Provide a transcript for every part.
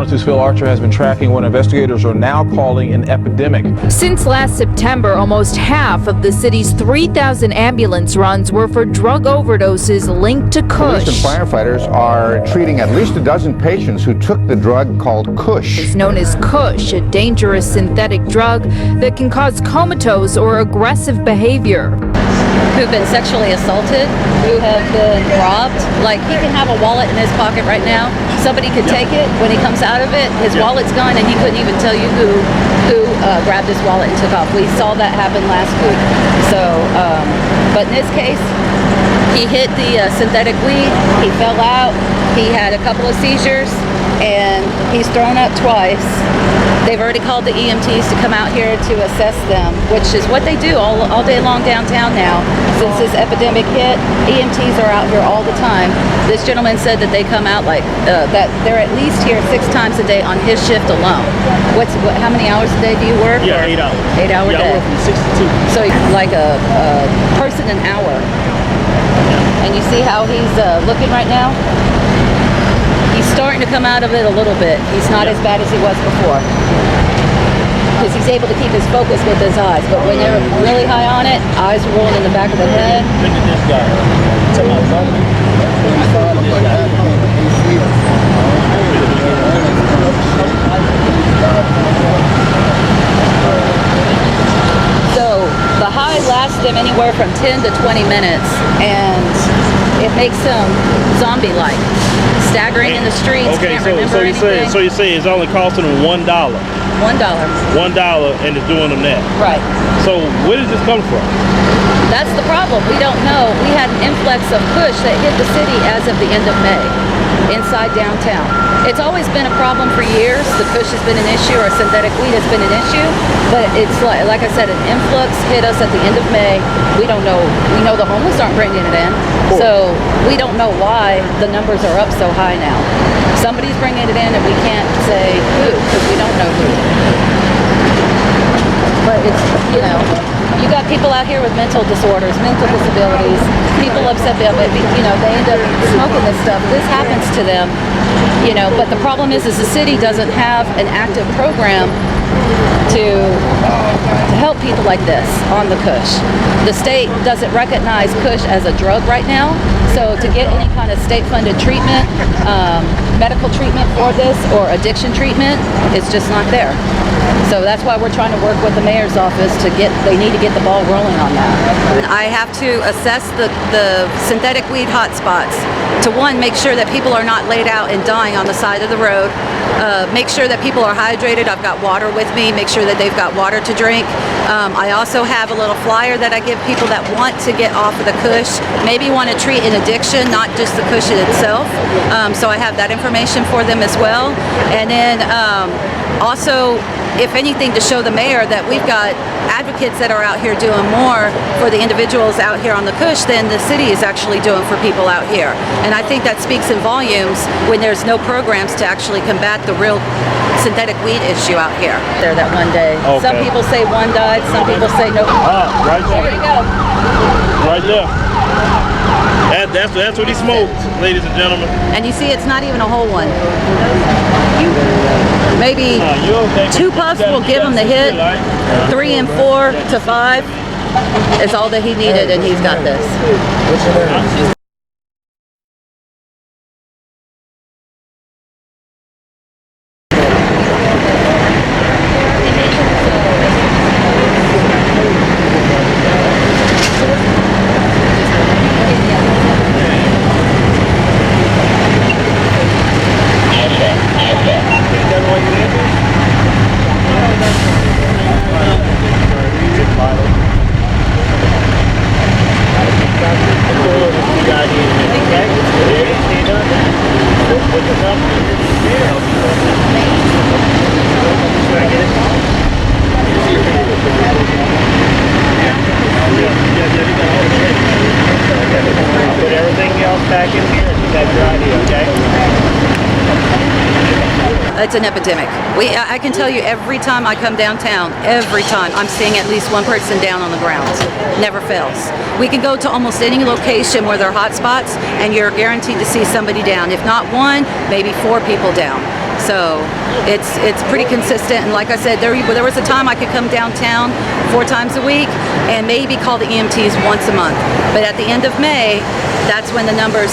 Channel 2's Phil Archer has been tracking what investigators are now calling an epidemic. Since last September, almost half of the city's 3,000 ambulance runs were for drug overdoses linked to Kush. Police and firefighters are treating at least a dozen patients who took the drug called Kush. It's known as Kush, a dangerous synthetic drug that can cause comatose or aggressive behavior. Who've been sexually assaulted, who have been robbed. Like, he can have a wallet in his pocket right now. Somebody could take it. When he comes out of it, his wallet's gone, and he couldn't even tell you who grabbed his wallet and took off. We saw that happen last week. So, but in this case, he hit the synthetic weed. He fell out. He had a couple of seizures, and he's thrown up twice. They've already called the EMTs to come out here to assess them, which is what they do all day long downtown now. Since this epidemic hit, EMTs are out here all the time. This gentleman said that they come out like that they're at least here 6 times a day on his shift alone. How many hours a day do you work? Yeah, 8 hours. 8 hour day. I work from 6 to 2. So like a person an hour. And you see how he's looking right now? He's starting to come out of it a little bit. He's not as bad as he was before. Because he's able to keep his focus with his eyes. But when they're really high on it, eyes are rolling in the back of the head. Look at this guy. So the high lasts them anywhere from 10 to 20 minutes. And it makes them zombie-like. Staggering in the streets, okay, can't remember anything. so you say it's only costing them $1. $1. $1 and it's doing them that. Right. So where does this come from? That's the problem. We don't know. We had an influx of Kush that hit the city as of the end of May inside downtown. It's always been a problem for years. The Kush has been an issue, or synthetic weed has been an issue, but it's like I said, an influx hit us at the end of May. We don't know. We know the homeless aren't bringing it in, so we don't know why the numbers are up so high now. Somebody's bringing it in, and we can't say who, because we don't know who. But it's, you got people out here with mental disorders, mental disabilities, people upset about it, they end up smoking this stuff. This happens to them, but the problem is the city doesn't have an active program to help people like this on the Kush. The state doesn't recognize Kush as a drug right now, so to get any kind of state-funded treatment, medical treatment for this, or addiction treatment, it's just not there. So that's why we're trying to work with the mayor's office they need to get the ball rolling on that. I have to assess the synthetic weed hotspots to, one, make sure that people are not laid out and dying on the side of the road, make sure that people are hydrated. I've got water with me, make sure that they've got water to drink. I also have a little flyer that I give people that want to get off of the Kush, maybe want to treat an addiction, not just the Kush in itself. So I have that information for them as well. And then also, if anything, to show the mayor that we've got advocates that are out here doing more for the individuals out here on the Kush than the city is actually doing for people out here. And I think that speaks in volumes when there's no programs to actually combat the real synthetic weed issue out here. There that one day. Okay. Some people say one died, some people say no. Right there. There you go. Right there. That's what he smoked, ladies and gentlemen. And you see, it's not even a whole one. Maybe 2 puffs will give him the hit. 3 and 4 to 5 is all that he needed, and he's got this. It's an epidemic. I can tell you every time I come downtown, every time I'm seeing at least one person down on the ground. Never fails. We can go to almost any location where there are hot spots and you're guaranteed to see somebody down. If not one, maybe 4 people down. So it's pretty consistent. And like I said, there was a time I could come downtown 4 times a week and maybe call the EMTs once a month. But at the end of May, that's when the numbers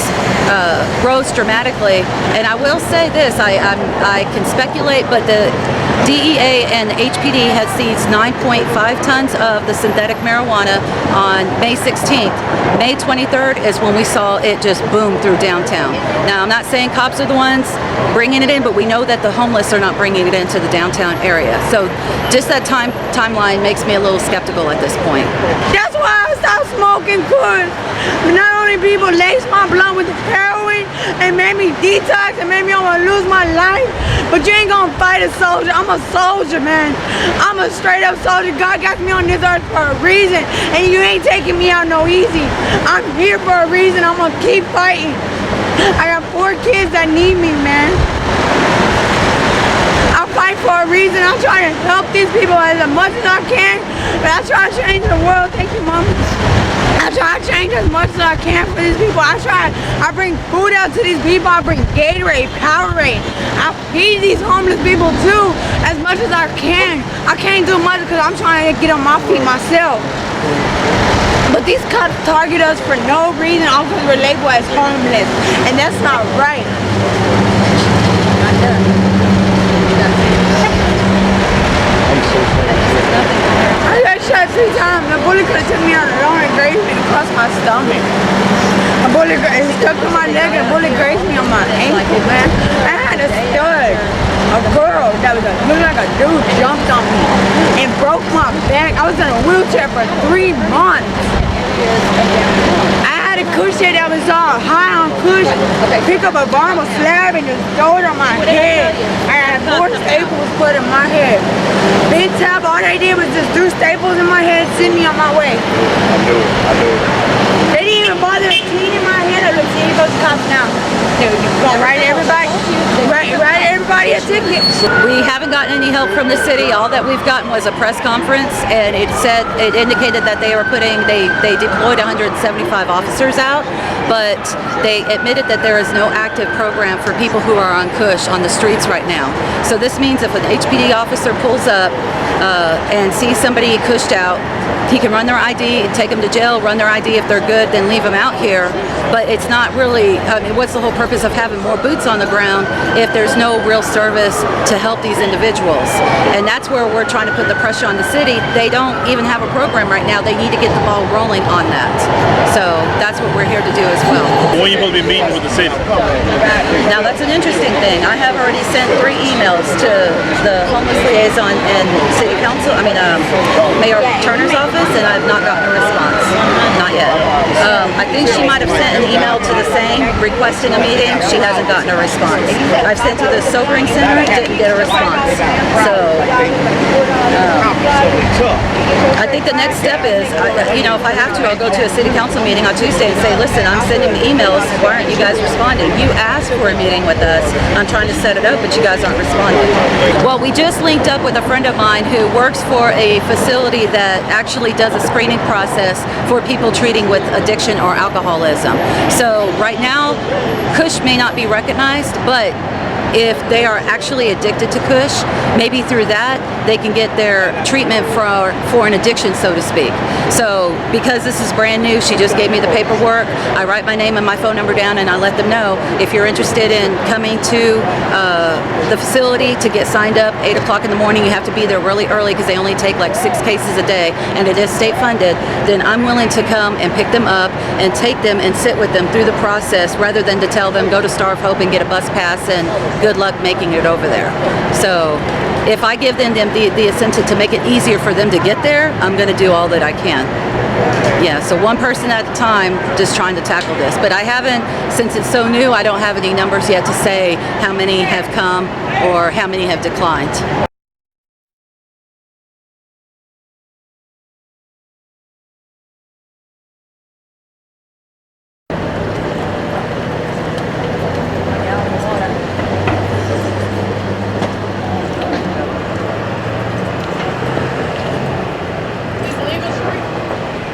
rose dramatically. And I will say this, I can speculate, but the DEA and HPD had seized 9.5 tons of the synthetic marijuana on May 16th. May 23rd is when we saw it just boom through downtown. Now, I'm not saying cops are the ones bringing it in, but we know that the homeless are not bringing it into the downtown area. So just that timeline makes me a little skeptical at this point. That's why I stopped smoking Kush. Not only people laced my blunt with the heroin and made me detox and made me almost lose my life, but you ain't gonna fight a soldier. I'm a soldier, man. I'm a straight up soldier. God got me on this earth for a reason, and you ain't taking me out no easy. I'm here for a reason. I'm gonna keep fighting. I got 4 kids that need me, man. I fight for a reason. I'm trying to help these people as much as I can, but I try to change the world. Thank you, Mom. I try to change as much as I can for these people. I bring food out to these people. I bring Gatorade, Powerade. I feed these homeless people too, as much as I can. I can't do much because I'm trying to get on my feet myself. But these cops target us for no reason, all because we're labeled as homeless, and that's not right. I got shot 3 times. The bullet could have took me out alone and grazed me across my stomach. A bullet stuck to my leg and a bullet grazed me on my ankle, man. I had a stud. A girl that looked like a dude jumped on me and broke my back. I was in a wheelchair for 3 months. I had a Kush that was all high on Kush, pick up a varma slab and just throw it on my head. I had 4 staples put in my head. Big Tab, all they did was just do staples in my head, send me on my way. I do it. They didn't even bother cleaning my head up. Look, see, those cops now. They're gonna write everybody a ticket. We haven't gotten any help from the city. All that we've gotten was a press conference, and it indicated that they deployed 175 officers out, but they admitted that there is no active program for people who are on Kush on the streets right now. So this means if an HPD officer pulls up and sees somebody Kushed out, he can run their ID, take them to jail, run their ID. If they're good, then leave them out here. But it's not really, I mean, what's the whole purpose of having more boots on the ground if there's no real service to help these individuals? And that's where we're trying to put the pressure on the city. They don't even have a program right now. They need to get the ball rolling on that. So that's what we're here to do as well. When are you supposed to be meeting with the city? Now that's an interesting thing. I have already sent 3 emails to the homeless liaison and city council, Mayor Turner's office, and I've not gotten a response. Not yet. I think she might have sent an email to the same requesting a meeting. She hasn't gotten a response. I've sent to the sobering center, didn't get a response. So I think the next step is, if I have to, I'll go to a city council meeting on Tuesday and say, listen, I'm sending emails. Why aren't you guys responding? You asked for a meeting with us. I'm trying to set it up, but you guys aren't responding. Well, we just linked up with a friend of mine who works for a facility that actually does a screening process for people treating with addiction or alcoholism. So right now, Kush may not be recognized, but if they are actually addicted to Kush, maybe through that they can get their treatment for an addiction, so to speak. So because this is brand new, she just gave me the paperwork. I write my name and my phone number down and I let them know, if you're interested in coming to the facility to get signed up 8 o'clock in the morning, you have to be there really early because they only take like 6 cases a day and it is state funded, then I'm willing to come and pick them up and take them and sit with them through the process rather than to tell them go to Star of Hope and get a bus pass and good luck making it over there. So if I give them the incentive to make it easier for them to get there, I'm going to do all that I can. Yeah, so one person at a time, just trying to tackle this. But I haven't, since it's so new, I don't have any numbers yet to say how many have come or how many have declined.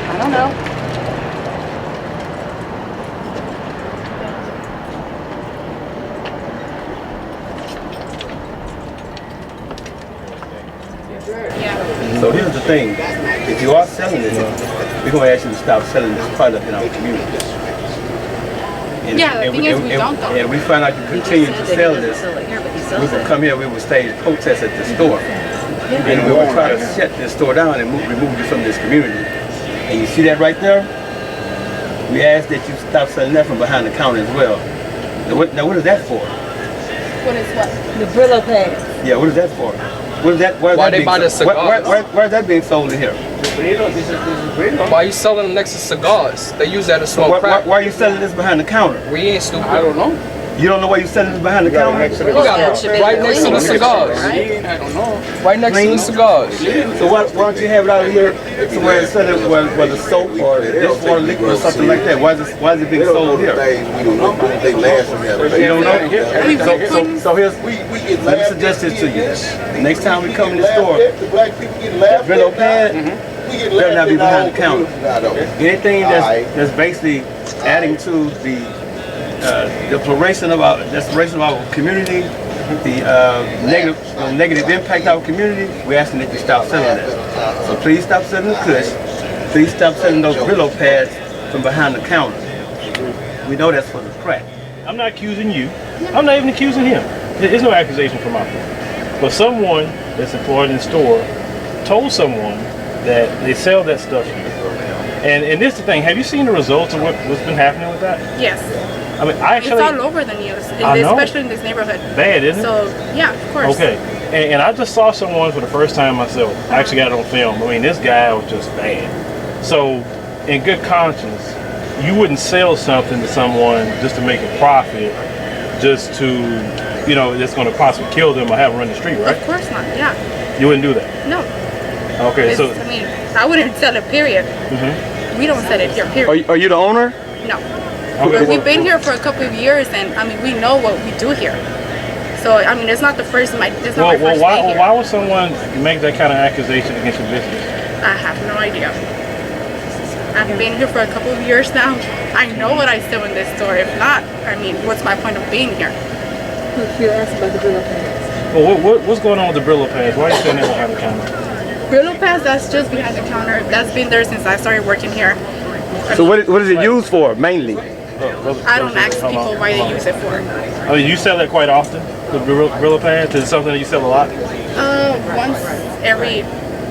I don't know. thing. If you are selling it, we're going to ask you to stop selling this product in our communities. And, Yeah, the thing is we don't though. And we find out you continue to sell this, we will come here, we will stage protests at the store. And we will try to shut this store down and remove you from this community. And you see that right there? We ask that you stop selling that from behind the counter as well. Now what is that for? What is what? The Brillo pads. Yeah, what is that for? What is that? Why they buy the cigars? Why is that being sold in here? Why are you selling them next to cigars? They use that to smoke crack. Why are you selling this behind the counter? We ain't stupid. I don't know. You don't know why you're selling this behind the counter? We got it right next to the cigars. I don't know. Right next to the cigars. So why don't you have it out here somewhere and sell it whether soap or dishwater liquid or something like that? Why is it being sold here? We don't know. They last from here. You don't know? So here's, let me suggest this to you. Next time we come in the store, that Brillo pad better not be behind the counter. Anything that's basically adding to the declaration of our community, the negative impact of our community, we're asking that you stop selling that. So please stop selling the Kush. Please stop selling those Brillo pads from behind the counter. We know that's for the crack. I'm not accusing you. I'm not even accusing him. There's no accusation from my point. But someone that's employed in the store told someone that they sell that stuff here. And this is the thing. Have you seen the results of what's been happening with that? Yes. I mean, it's all over the news, especially in this neighborhood. Bad, isn't it? So, yeah, of course. Okay. And I just saw someone for the first time myself. I actually got it on film. I mean, this guy was just bad. So, in good conscience, you wouldn't sell something to someone just to make a profit, just to, that's going to possibly kill them or have them run the street, right? Of course not, yeah. You wouldn't do that? No. Okay, so... I mean, I wouldn't sell it, period. Mm-hmm. We don't sell it here, period. Are you the owner? No. Okay. We've been here for a couple of years, and I mean, we know what we do here. So I mean, it's not the first. My first day here. Why would someone make that kind of accusation against your business? I have no idea. I've been here for a couple of years now. I know what I sell in this store. If not, I mean, what's my point of being here? You asked about the Brillo pads. Well, what's going on with the Brillo pads? Why are you selling that behind the counter? Brillo pads, that's just behind the counter. That's been there since I started working here. So what is it used for mainly? I don't ask people why they use it for. I mean, you sell that quite often, the Brillo pads? Is it something that you sell a lot? Once every,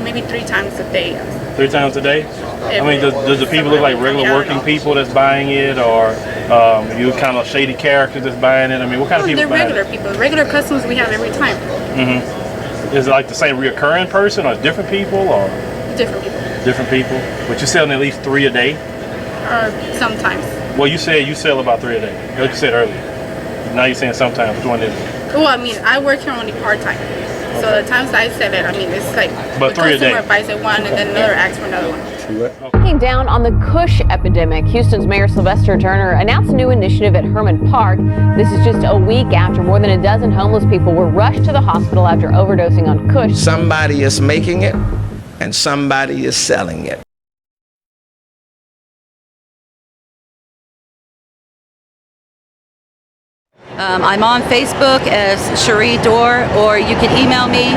maybe 3 times a day. 3 times a day? I mean, does the people look like regular working people that's buying it, or you kind of shady characters that's buying it? I mean, what kind of people buying it? They're regular people. Regular customers we have every time. Mm-hmm. Is it like the same reoccurring person, or different people, or? Different people. Different people? But you're selling at least 3 a day? Sometimes. Well, you said you sell about 3 a day. Like you said earlier. Now you're saying sometimes. Which one is it? Well, I mean, I work here only part-time. Okay. So the times I sell it, I mean, it's like but the 3 a day. customer buys it one and then another asks for another one. Cracking down on the Kush epidemic, Houston's Mayor Sylvester Turner announced a new initiative at Herman Park. This is just a week after more than a dozen homeless people were rushed to the hospital after overdosing on Kush. Somebody is making it and somebody is selling it. I'm on Facebook as Shere Dore, or you can email me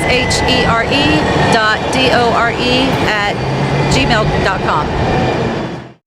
shere.dore@gmail.com.